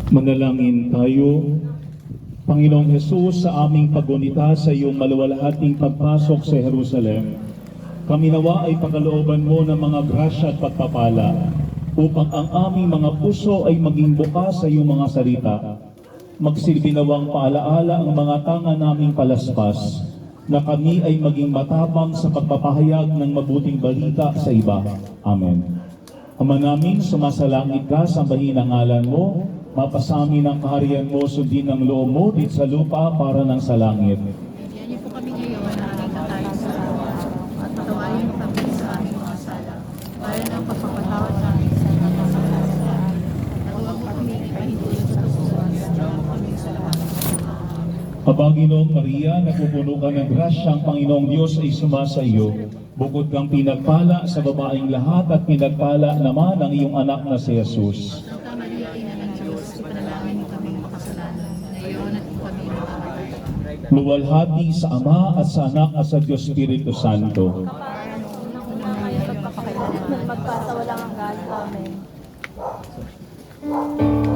Manalangin tayo. Panginoong Hesus, sa aming paggunita sa iyong maluwalhating pagpasok sa Jerusalem, kami nawa ay pagkalooban mo ng mga grasya at pagpapala upang ang aming mga puso ay maging bukas sa iyong mga salita. Magsilbi nawang paalaala ang mga tanga naming palaspas na kami ay maging matapang sa pagpapahayag ng mabuting balita sa iba. Amen. Ama namin, sumasalangit ka, sambahin ang ngalan mo, mapasami ng kaharian mo, sundin ang loob mo dito sa lupa para ng sa langit. Bigyan niyo po kami ngayon ng aming kakain sa araw at patawarin mo kami sa aming mga sala. Bayan ang pagpapatawad namin sa mga kasalanan. At huwag mo kami ipahintulot sa kasusuan sa Diyos kami sa lahat. Aba, Ginoong Maria, napupuno ka ng grasya, ang Panginoong Diyos ay sumasa iyo. Bukod kang pinagpala sa babaeng lahat at pinagpala naman ang iyong anak na si Jesus. Santa Maria, Ina ng Diyos, ipanalangin mo kami makasalanan, ngayon at kung kami mamamatay. Luwalhati sa Ama at sa Anak at sa Diyos Espiritu Santo. Magpasawalang hanggan. Amen.